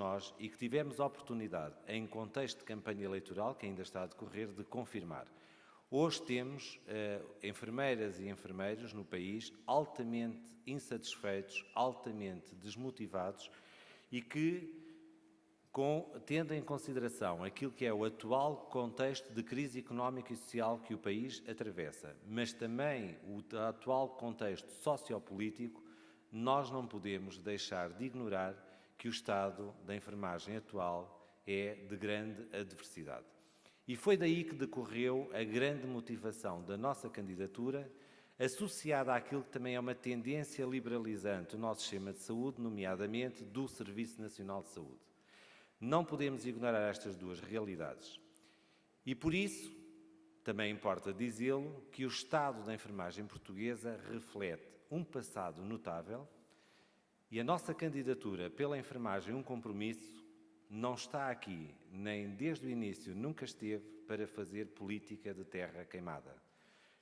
nós e que tivemos a oportunidade, em contexto de campanha eleitoral, que ainda está a decorrer, de confirmar. Hoje temos enfermeiras e enfermeiros no país altamente insatisfeitos, altamente desmotivados e que, tendo em consideração aquilo que é o atual contexto de crise económica e social que o país atravessa, mas também o atual contexto sociopolítico, nós não podemos deixar de ignorar que o estado da enfermagem atual é de grande adversidade. E foi daí que decorreu a grande motivação da nossa candidatura, associada àquilo que também é uma tendência liberalizante do nosso sistema de saúde, nomeadamente do Serviço Nacional de Saúde. Não podemos ignorar estas duas realidades. E por isso, também importa dizê-lo, que o estado da enfermagem portuguesa reflete um passado notável e a nossa candidatura pela enfermagem, um compromisso, não está aqui, nem desde o início nunca esteve, para fazer política de terra queimada.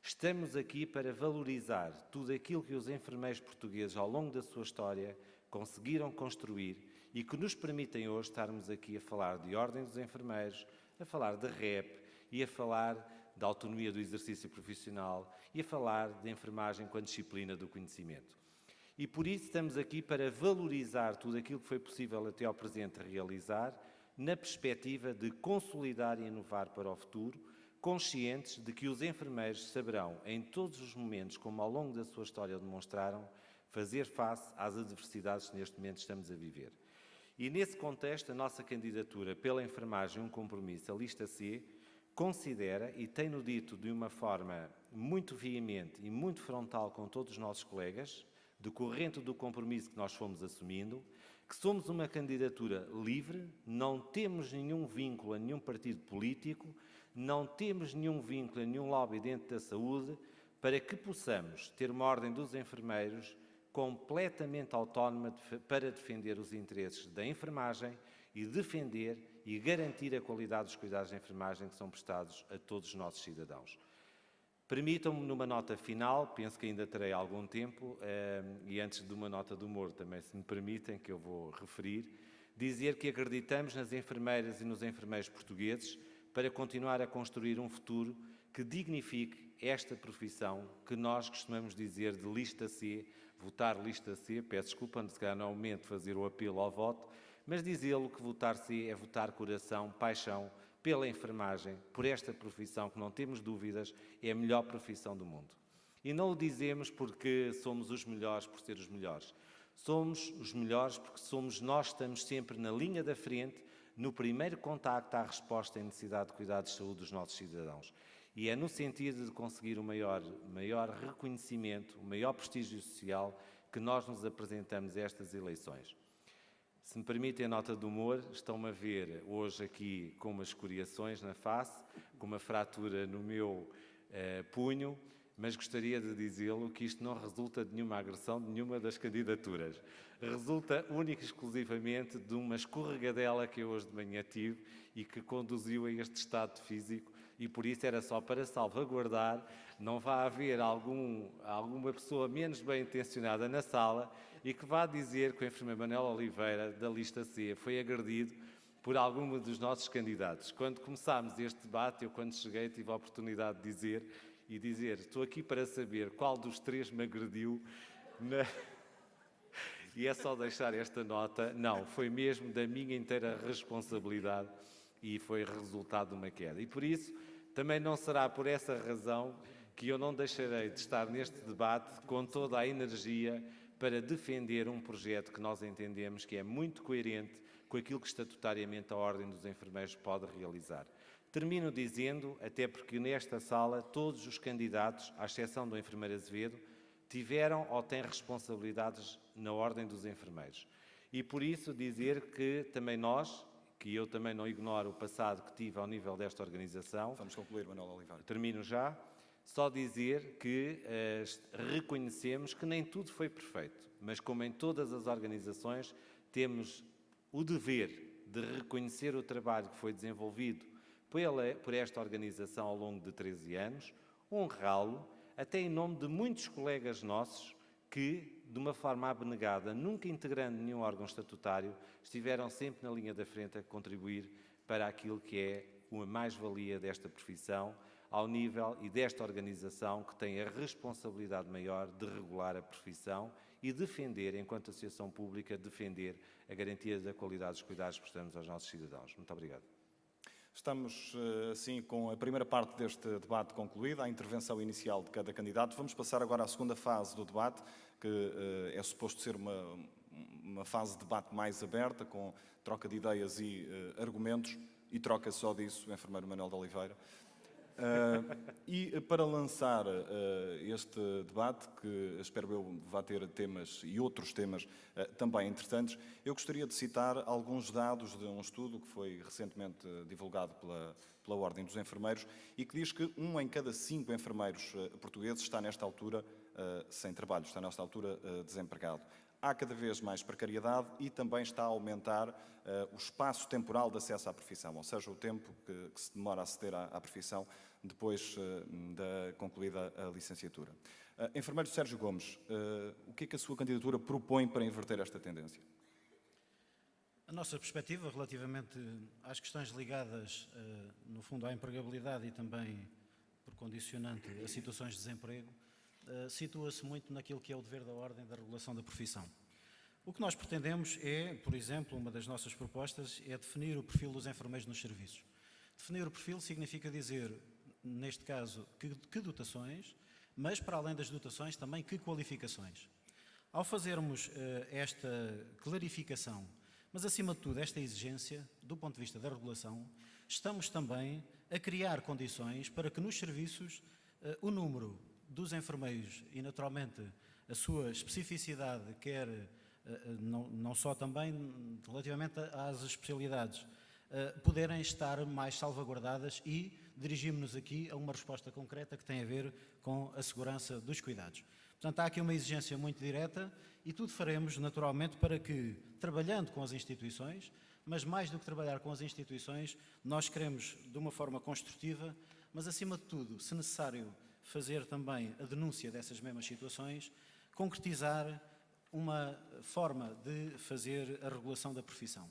Estamos aqui para valorizar tudo aquilo que os enfermeiros portugueses, ao longo da sua história, conseguiram construir e que nos permitem hoje estarmos aqui a falar de ordem dos enfermeiros, a falar de REP e a falar da autonomia do exercício profissional e a falar de enfermagem com a disciplina do conhecimento. E por isso estamos aqui para valorizar tudo aquilo que foi possível até ao presente realizar, na perspectiva de consolidar e inovar para o futuro, conscientes de que os enfermeiros saberão, em todos os momentos, como ao longo da sua história demonstraram, fazer face às adversidades que neste momento estamos a viver. E nesse contexto, a nossa candidatura pela enfermagem, um compromisso, a lista C, considera, e tem-no dito de uma forma muito veemente e muito frontal com todos os nossos colegas, decorrente do compromisso que nós fomos assumindo, que somos uma candidatura livre, não temos nenhum vínculo a nenhum partido político, não temos nenhum vínculo a nenhum lobby dentro da saúde, para que possamos ter uma ordem dos enfermeiros completamente autónoma para defender os interesses da enfermagem e defender e garantir a qualidade dos cuidados de enfermagem que são prestados a todos os nossos cidadãos. Permitam-me, numa nota final, penso que ainda terei algum tempo, e antes de uma nota de humor também, se me permitem, que eu vou referir, dizer que acreditamos nas enfermeiras e nos enfermeiros portugueses para continuar a construir um futuro que dignifique esta profissão que nós costumamos dizer de lista C, votar lista C, peço desculpa, se calhar não é o momento de fazer o apelo ao voto, mas dizê-lo que votar C é votar coração, paixão, pela enfermagem, por esta profissão que não temos dúvidas é a melhor profissão do mundo. E não o dizemos porque somos os melhores por ser os melhores. Somos os melhores porque somos nós que estamos sempre na linha da frente, no primeiro contacto à resposta à necessidade de cuidados de saúde dos nossos cidadãos. E é no sentido de conseguir o maior reconhecimento, o maior prestígio social que nós nos apresentamos a estas eleições. Se me permitem a nota de humor, estão-me a ver hoje aqui com umas escoriações na face, com uma fratura no meu punho, mas gostaria de dizê-lo que isto não resulta de nenhuma agressão de nenhuma das candidaturas. Resulta única e exclusivamente de uma escorregadela que eu hoje de manhã tive e que conduziu a este estado físico e por isso era só para salvaguardar, não vá haver alguma pessoa menos bem intencionada na sala e que vá dizer que o enfermeiro Manuel Oliveira, da lista C, foi agredido por algum dos nossos candidatos. Quando começámos este debate, eu quando cheguei tive a oportunidade de dizer, estou aqui para saber qual dos três me agrediu. E é só deixar esta nota, não, foi mesmo da minha inteira responsabilidade e foi resultado de uma queda. E por isso, também não será por essa razão que eu não deixarei de estar neste debate com toda a energia para defender um projeto que nós entendemos que é muito coerente com aquilo que estatutariamente a Ordem dos Enfermeiros pode realizar. Termino dizendo, até porque nesta sala todos os candidatos, à exceção do enfermeiro Azevedo, tiveram ou têm responsabilidades na Ordem dos Enfermeiros. E por isso dizer que também nós, que eu também não ignoro o passado que tive ao nível desta organização. Vamos concluir, Manuel Oliveira. Termino já. Só dizer que reconhecemos que nem tudo foi perfeito, mas como em todas as organizações, temos o dever de reconhecer o trabalho que foi desenvolvido por esta organização ao longo de 13 anos, honrá-lo, até em nome de muitos colegas nossos que de uma forma abnegada, nunca integrando nenhum órgão estatutário, estiveram sempre na linha da frente a contribuir para aquilo que é uma mais-valia desta profissão, ao nível e desta organização que tem a responsabilidade maior de regular a profissão e defender, enquanto associação pública, defender a garantia da qualidade dos cuidados que prestamos aos nossos cidadãos. Muito obrigado. Estamos, assim, com a primeira parte deste debate concluída, a intervenção inicial de cada candidato. Vamos passar agora à segunda fase do debate, que é suposto ser uma fase de debate mais aberta, com troca de ideias e argumentos, e troca só disso, o enfermeiro Manuel de Oliveira. E para lançar este debate, que espero eu vá ter temas e outros temas também interessantes, eu gostaria de citar alguns dados de um estudo que foi recentemente divulgado pela Ordem dos Enfermeiros e que diz que 1 em cada 5 enfermeiros portugueses está nesta altura sem trabalho, está nesta altura desempregado. Há cada vez mais precariedade e também está a aumentar o espaço temporal de acesso à profissão, ou seja, o tempo que se demora a aceder à profissão depois da concluída a licenciatura. Enfermeiro Sérgio Gomes, o que é que a sua candidatura propõe para inverter esta tendência? A nossa perspectiva relativamente às questões ligadas, no fundo, à empregabilidade e também, por condicionante, a situações de desemprego, situa-se muito naquilo que é o dever da ordem da regulação da profissão. O que nós pretendemos é, por exemplo, uma das nossas propostas é definir o perfil dos enfermeiros nos serviços. Definir o perfil significa dizer, neste caso, que dotações, mas para além das dotações também que qualificações. Ao fazermos esta clarificação, mas acima de tudo esta exigência, do ponto de vista da regulação, estamos também a criar condições para que nos serviços o número dos enfermeiros e, naturalmente, a sua especificidade, quer não só também relativamente às especialidades, poderem estar mais salvaguardadas e dirigimos-nos aqui a uma resposta concreta que tem a ver com a segurança dos cuidados. Portanto, há aqui uma exigência muito direta e tudo faremos, naturalmente, para que, trabalhando com as instituições, mas mais do que trabalhar com as instituições, nós queremos, de uma forma construtiva, mas, acima de tudo, se necessário, fazer também a denúncia dessas mesmas situações, concretizar uma forma de fazer a regulação da profissão.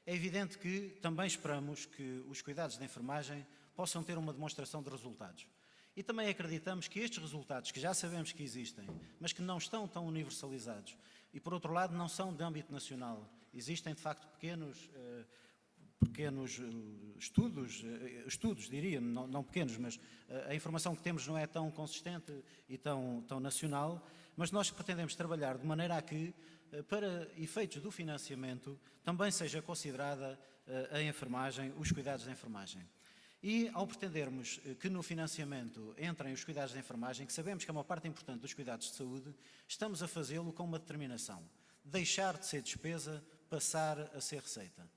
É evidente que também esperamos que os cuidados de enfermagem possam ter uma demonstração de resultados. E também acreditamos que estes resultados, que já sabemos que existem, mas que não estão tão universalizados, e por outro lado não são de âmbito nacional, existem de facto pequenos estudos, diria, não pequenos, mas a informação que temos não é tão consistente e tão nacional, mas nós pretendemos trabalhar de maneira a que, para efeitos do financiamento, também seja considerada a enfermagem, os cuidados da enfermagem. E ao pretendermos que no financiamento entrem os cuidados de enfermagem, que sabemos que é uma parte importante dos cuidados de saúde, estamos a fazê-lo com uma determinação: deixar de ser despesa, passar a ser receita.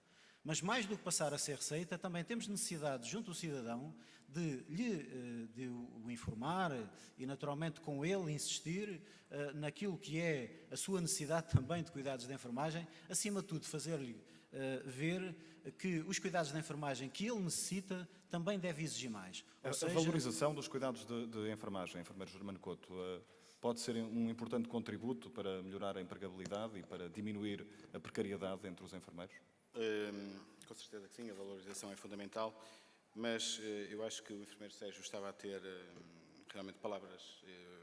Mas mais do que passar a ser receita, também temos necessidade, junto do cidadão, de o informar e, naturalmente, com ele insistir naquilo que é a sua necessidade também de cuidados de enfermagem, acima de tudo fazer-lhe ver que os cuidados de enfermagem que ele necessita também deve exigir mais. A valorização dos cuidados de enfermagem, enfermeiro Germano Couto, pode ser um importante contributo para melhorar a empregabilidade e para diminuir a precariedade entre os enfermeiros? Com certeza que sim, a valorização é fundamental, mas eu acho que o enfermeiro Sérgio estava a ter realmente palavras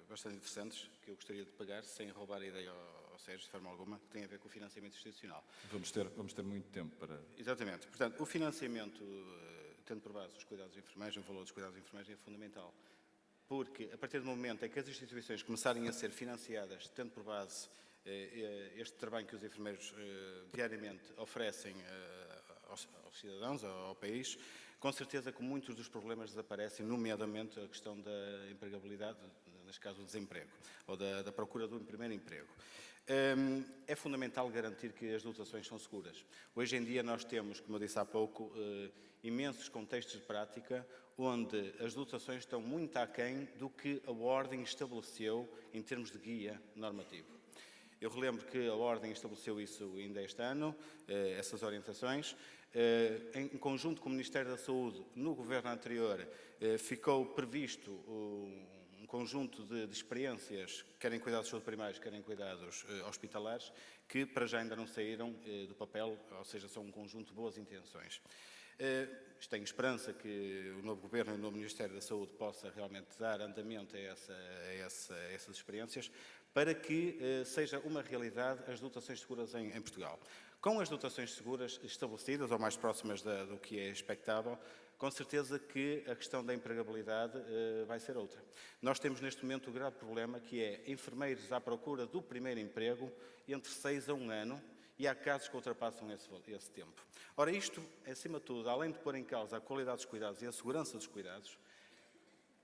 bastante interessantes que eu gostaria de pegar, sem roubar a ideia ao Sérgio, de forma alguma, que tem a ver com o financiamento institucional. Vamos ter muito tempo para... Exatamente. Portanto, o financiamento, tendo por base os cuidados de enfermagem, o valor dos cuidados de enfermagem é fundamental, porque a partir do momento em que as instituições começarem a ser financiadas, tendo por base este trabalho que os enfermeiros diariamente oferecem aos cidadãos, ao país, com certeza que muitos dos problemas desaparecem, nomeadamente a questão da empregabilidade, neste caso o desemprego, ou da procura do primeiro emprego. É fundamental garantir que as dotações são seguras. Hoje em dia nós temos, como eu disse há pouco, imensos contextos de prática onde as dotações estão muito aquém do que a Ordem estabeleceu em termos de guia normativo. Eu relembro que a Ordem estabeleceu isso ainda este ano, essas orientações. Em conjunto com o Ministério da Saúde, no governo anterior, ficou previsto um conjunto de experiências, quer em cuidados de saúde primários, quer em cuidados hospitalares, que para já ainda não saíram do papel, ou seja, são um conjunto de boas intenções. Tenho esperança que o novo Governo e o novo Ministério da Saúde possa realmente dar andamento a essas experiências para que seja uma realidade as dotações seguras em Portugal. Com as dotações seguras estabelecidas ou mais próximas do que é expectável, com certeza que a questão da empregabilidade vai ser outra. Nós temos neste momento o grave problema que é enfermeiros à procura do primeiro emprego entre 6 a 1 ano, e há casos que ultrapassam esse tempo. Ora, isto, acima de tudo, além de pôr em causa a qualidade dos cuidados e a segurança dos cuidados,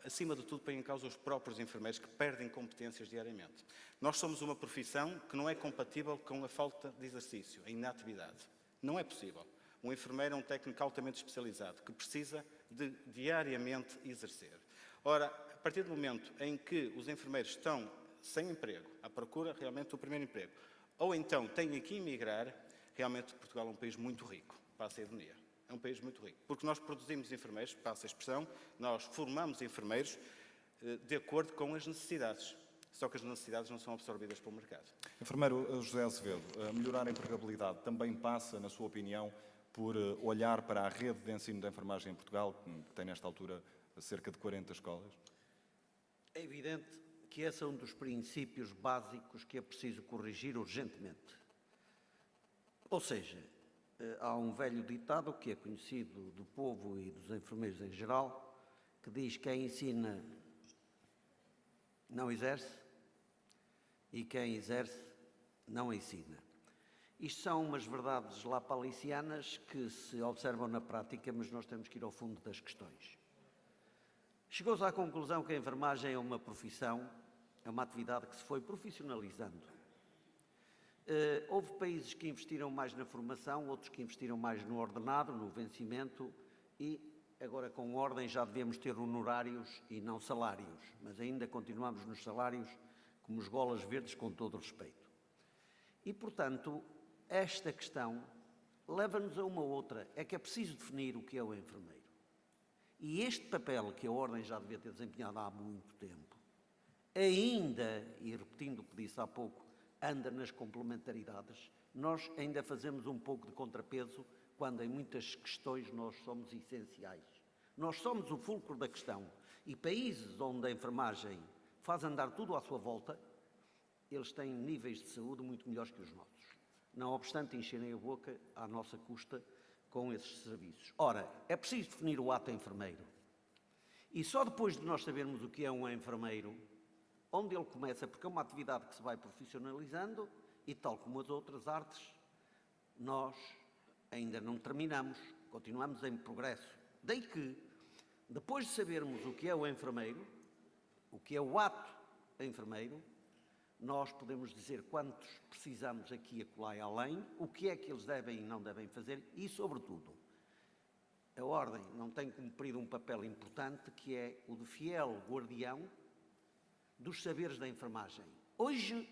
acima de tudo, põe em causa os próprios enfermeiros que perdem competências diariamente. Nós somos uma profissão que não é compatível com a falta de exercício, a inatividade. Não é possível. Um enfermeiro é um técnico altamente especializado que precisa de diariamente exercer. Ora, a partir do momento em que os enfermeiros estão sem emprego, à procura realmente do primeiro emprego, ou então têm que emigrar, realmente Portugal é um país muito rico, passa a ironia. É um país muito rico, porque nós produzimos enfermeiros, passa a expressão, nós formamos enfermeiros de acordo com as necessidades. Só que as necessidades não são absorvidas pelo mercado. Enfermeiro José Azevedo, melhorar a empregabilidade também passa, na sua opinião, por olhar para a rede de ensino da enfermagem em Portugal, que tem nesta altura cerca de 40 escolas? É evidente que esse é um dos princípios básicos que é preciso corrigir urgentemente. Ou seja, há um velho ditado que é conhecido do povo e dos enfermeiros em geral, que diz que quem ensina não exerce e quem exerce não ensina. Isto são umas verdades lapalicianas que se observam na prática, mas nós temos que ir ao fundo das questões. Chegou-se à conclusão que a enfermagem é uma profissão, é uma atividade que se foi profissionalizando. Houve países que investiram mais na formação, outros que investiram mais no ordenado, no vencimento, e agora com ordem já devemos ter honorários e não salários, mas ainda continuamos nos salários como os golas verdes, com todo o respeito. E, portanto, esta questão leva-nos a uma outra, é que é preciso definir o que é o enfermeiro. E este papel que a Ordem já devia ter desempenhado há muito tempo, ainda, e repetindo o que disse há pouco, anda nas complementaridades, nós ainda fazemos um pouco de contrapeso quando em muitas questões nós somos essenciais. Nós somos o fulcro da questão e países onde a enfermagem faz andar tudo à sua volta, eles têm níveis de saúde muito melhores que os nossos. Não obstante encherem a boca à nossa custa com esses serviços. Ora, é preciso definir o ato enfermeiro. E só depois de nós sabermos o que é um enfermeiro, onde ele começa, porque é uma atividade que se vai profissionalizando e, tal como as outras artes, nós ainda não terminamos, continuamos em progresso. Daí que, depois de sabermos o que é o enfermeiro, o que é o ato enfermeiro, nós podemos dizer quantos precisamos aqui, acolá e além, o que é que eles devem e não devem fazer e, sobretudo, a Ordem não tem cumprido um papel importante que é o de fiel guardião dos saberes da enfermagem. Hoje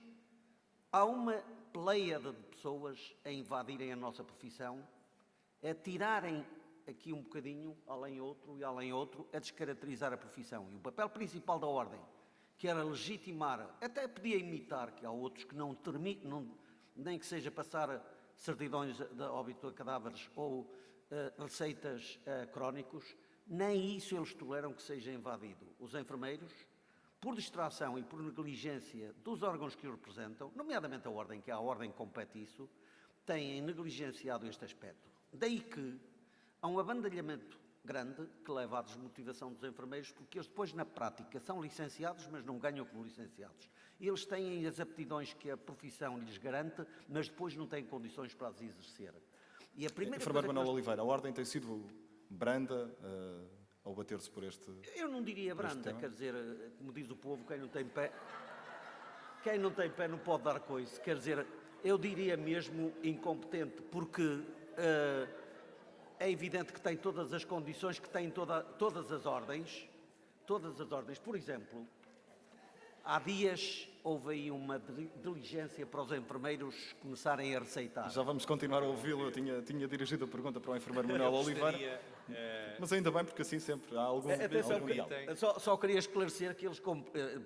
há uma pleiade de pessoas a invadirem a nossa profissão, a tirarem aqui um bocadinho, além outro e além outro, a descaracterizar a profissão. E o papel principal da Ordem, que era legitimar, até podia imitar, que há outros que não terminam, nem que seja passar certidões de óbito a cadáveres ou receitas a crónicos, nem isso eles toleram que seja invadido. Os enfermeiros, por distração e por negligência dos órgãos que os representam, nomeadamente a Ordem, que é a Ordem que compete isso, têm negligenciado este aspecto. Daí que há um abandalhamento grande que leva à desmotivação dos enfermeiros, porque eles depois, na prática, são licenciados, mas não ganham como licenciados. Eles têm as aptidões que a profissão lhes garante, mas depois não têm condições para as exercer. E a primeira Enfermeiro Manuel Oliveira, a Ordem tem sido branda ao bater-se por este... Eu não diria branda, quer dizer, como diz o povo, quem não tem pé não pode dar coice. Quer dizer, eu diria mesmo incompetente, porque é evidente que tem todas as condições que têm todas as ordens. Por exemplo, há dias houve aí uma diligência para os enfermeiros começarem a receitar. Já vamos continuar a ouvi-lo. Eu tinha dirigido a pergunta para o enfermeiro Manuel Oliveira. Mas ainda bem, porque assim sempre há algum diálogo. Só queria esclarecer que eles,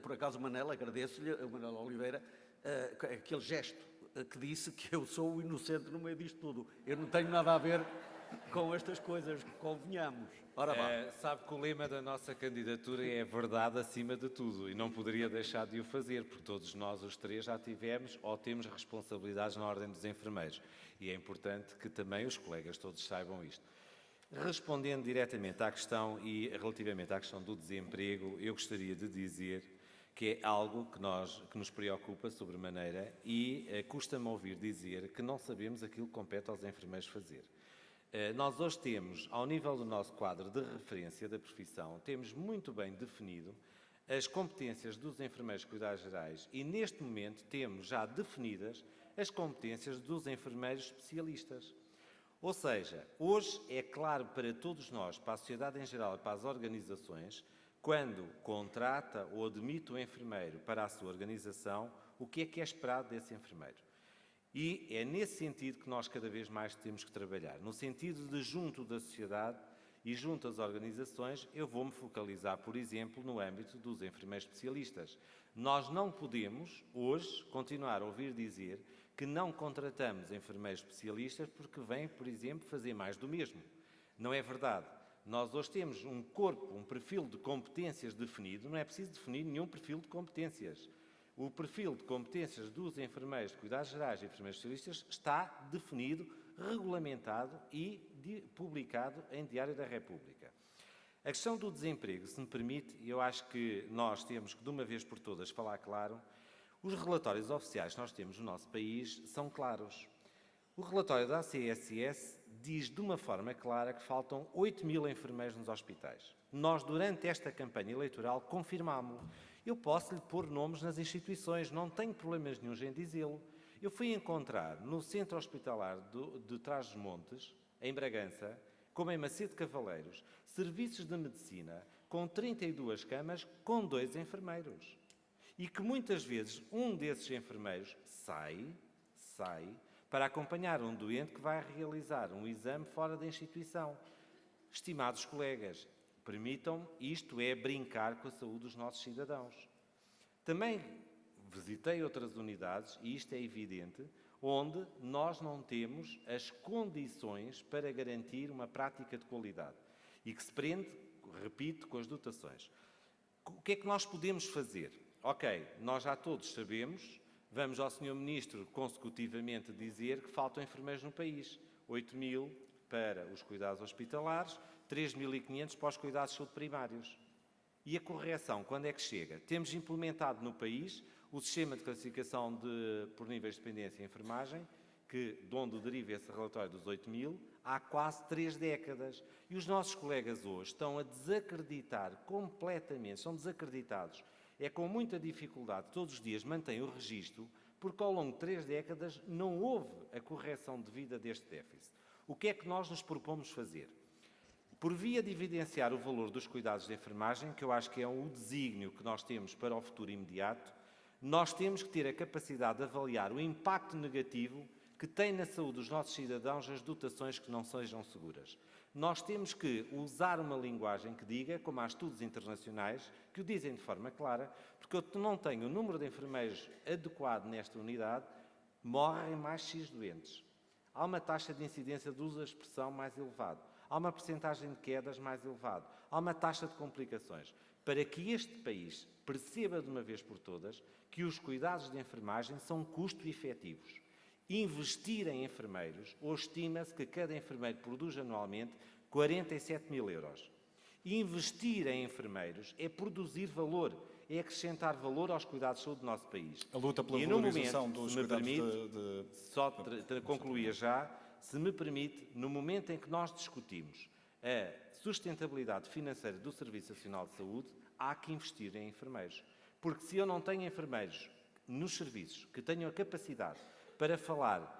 por acaso o Manel, agradeço-lhe, o Manuel Oliveira, aquele gesto que disse que eu sou o inocente no meio disto tudo. Eu não tenho nada a ver com estas coisas, convenhamos. Ora vá. Sabe que o lema da nossa candidatura é a verdade acima de tudo e não poderia deixar de o fazer, porque todos nós, os três, já tivemos ou temos responsabilidades na Ordem dos Enfermeiros e é importante que também os colegas todos saibam isto. Respondendo diretamente à questão e relativamente à questão do desemprego, eu gostaria de dizer que é algo que nos preocupa sobremaneira e custa-me ouvir dizer que não sabemos aquilo que compete aos enfermeiros fazer. Nós hoje temos, ao nível do nosso quadro de referência da profissão, temos muito bem definido as competências dos enfermeiros de cuidados gerais e, neste momento, temos já definidas as competências dos enfermeiros especialistas. Ou seja, hoje é claro para todos nós, para a sociedade em geral e para as organizações, quando contrata ou admite o enfermeiro para a sua organização, o que é esperado desse enfermeiro. E é nesse sentido que nós cada vez mais temos que trabalhar. No sentido de, junto da sociedade e junto às organizações, eu vou-me focalizar, por exemplo, no âmbito dos enfermeiros especialistas. Nós não podemos, hoje, continuar a ouvir dizer que não contratamos enfermeiros especialistas porque vêm, por exemplo, fazer mais do mesmo. Não é verdade. Nós hoje temos um corpo, um perfil de competências definido, não é preciso definir nenhum perfil de competências. O perfil de competências dos enfermeiros de cuidados gerais e enfermeiros especialistas está definido, regulamentado e publicado em Diário da República. A questão do desemprego, se me permite, eu acho que nós temos que, de uma vez por todas, falar claro. Os relatórios oficiais que nós temos no nosso país são claros. O relatório da ACSS diz de uma forma clara que faltam 8.000 enfermeiros nos hospitais. Nós, durante esta campanha eleitoral, confirmámo-lo. Eu posso-lhe pôr nomes nas instituições, não tenho problemas nenhum em dizê-lo. Eu fui encontrar no Centro Hospitalar de Trás-os-Montes, em Bragança, como em Macedo Cavaleiros, serviços de medicina com 32 camas com 2 enfermeiros. E que muitas vezes um desses enfermeiros sai para acompanhar um doente que vai realizar um exame fora da instituição. Estimados colegas, permitam-me, isto é brincar com a saúde dos nossos cidadãos. Também visitei outras unidades, e isto é evidente, onde nós não temos as condições para garantir uma prática de qualidade e que se prende, repito, com as dotações. O que é que nós podemos fazer? Ok, nós já todos sabemos, vamos ao Sr. Ministro consecutivamente dizer que faltam enfermeiros no país. 8.000 para os cuidados hospitalares, 3.500 para os cuidados de saúde primários. E a correção, quando é que chega? Temos implementado no país o sistema de classificação por níveis de dependência em enfermagem, de onde deriva esse relatório dos 8.000, há quase 3 décadas. E os nossos colegas hoje estão a desacreditar completamente, são desacreditados. É com muita dificuldade, todos os dias mantêm o registro, porque ao longo de 3 décadas não houve a correção devida deste déficit. O que é que nós nos propomos fazer? Por via de evidenciar o valor dos cuidados de enfermagem, que eu acho que é o desígnio que nós temos para o futuro imediato, nós temos que ter a capacidade de avaliar o impacto negativo que tem na saúde dos nossos cidadãos as dotações que não sejam seguras. Nós temos que usar uma linguagem que diga, como há estudos internacionais, que o dizem de forma clara, porque eu não tenho o número de enfermeiros adequado nesta unidade, morrem mais X doentes. Há uma taxa de incidência de uso da expressão mais elevada. Há uma percentagem de quedas mais elevada. Há uma taxa de complicações. Para que este país perceba de uma vez por todas que os cuidados de enfermagem são custo-efetivos. Investir em enfermeiros, hoje estima-se que cada enfermeiro produz anualmente 47.000 euros. Investir em enfermeiros é produzir valor, é acrescentar valor aos cuidados de saúde do nosso país. A luta pela e no valorização momento, dos se me cuidados permite, só concluía já, se me permite, no momento em que nós discutimos a sustentabilidade financeira do Serviço Nacional de Saúde, há que investir em enfermeiros. Porque se eu não tenho enfermeiros nos serviços que tenham a capacidade para falar,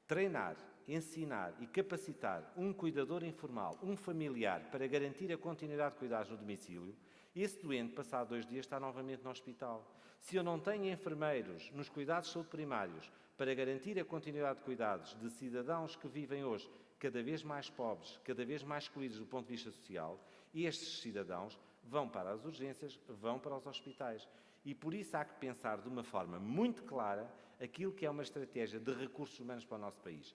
treinar, ensinar e capacitar um cuidador informal, um familiar, para garantir a continuidade de cuidados no domicílio, Esse doente, passado 2 dias, está novamente no hospital. Se eu não tenho enfermeiros nos cuidados de saúde primários para garantir a continuidade de cuidados de cidadãos que vivem hoje cada vez mais pobres, cada vez mais excluídos do ponto de vista social, estes cidadãos vão para as urgências, vão para os hospitais. E por isso há que pensar de uma forma muito clara aquilo que é uma estratégia de recursos humanos para o nosso país.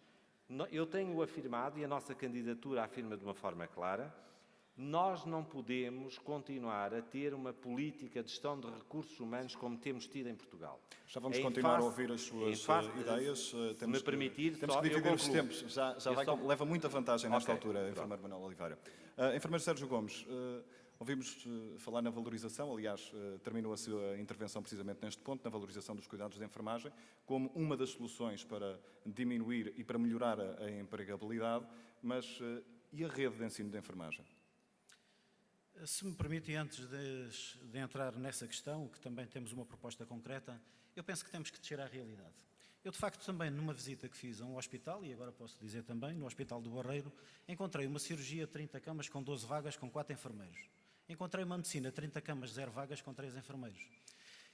Eu tenho afirmado, e a nossa candidatura afirma de uma forma clara, nós não podemos continuar a ter uma política de gestão de recursos humanos como temos tido em Portugal. Já vamos continuar a ouvir as suas ideias. Se me permitir, temos que dividir os tempos. Leva muita vantagem nesta altura, pronto. enfermeiro Manuel Oliveira. Enfermeiro Sérgio Gomes, ouvimos falar na valorização, aliás, terminou a sua intervenção precisamente neste ponto, na valorização dos cuidados de enfermagem, como uma das soluções para diminuir e para melhorar a empregabilidade, mas e a rede de ensino de enfermagem? Se me permite, antes de entrar nessa questão, que também temos uma proposta concreta, eu penso que temos que descer à realidade. Eu, de facto, também, numa visita que fiz a um hospital, e agora posso dizer também, no Hospital do Barreiro, encontrei uma cirurgia de 30 camas com 12 vagas com 4 enfermeiros. Encontrei uma medicina, 30 camas, 0 vagas com 3 enfermeiros.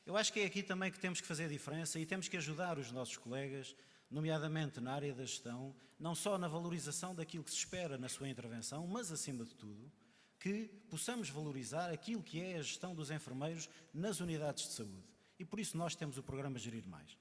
Eu acho que é aqui também que temos que fazer a diferença e temos que ajudar os nossos colegas, nomeadamente na área da gestão, não só na valorização daquilo que se espera na sua intervenção, mas, acima de tudo, que possamos valorizar aquilo que é a gestão dos enfermeiros nas unidades de saúde. E por isso nós temos o programa Gerir Mais.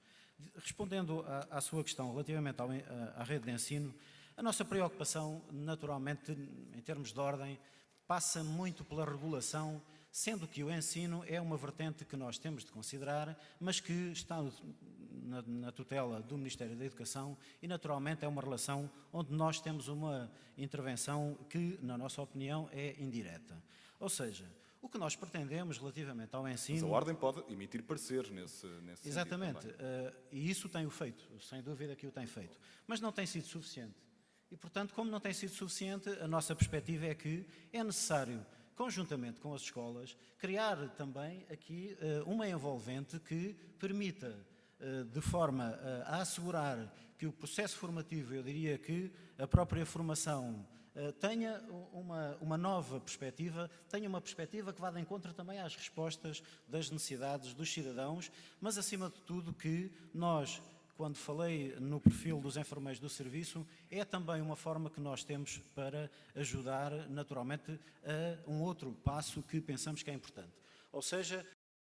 Respondendo à sua questão relativamente à rede de ensino, a nossa preocupação, naturalmente, em termos de ordem, passa muito pela regulação, sendo que o ensino é uma vertente que nós temos de considerar, mas que está na tutela do Ministério da Educação e, naturalmente, é uma relação onde nós temos uma intervenção que, na nossa opinião, é indireta. Ou seja, o que nós pretendemos relativamente ao ensino... Mas a Ordem pode emitir pareceres nesse Exatamente, sentido também. E isso tem o feito, sem dúvida que o tem feito, mas não tem sido suficiente. E, portanto, como não tem sido suficiente, a nossa perspectiva é que é necessário, conjuntamente com as escolas, criar também aqui uma envolvente que permita, de forma a assegurar que o processo formativo, eu diria que a própria formação tenha uma nova perspectiva, tenha uma perspectiva que vá de encontro também às respostas das necessidades dos cidadãos, mas acima de tudo que nós, quando falei no perfil dos enfermeiros do serviço, é também uma forma que nós temos para ajudar naturalmente a um outro passo que pensamos que é importante. Ou seja,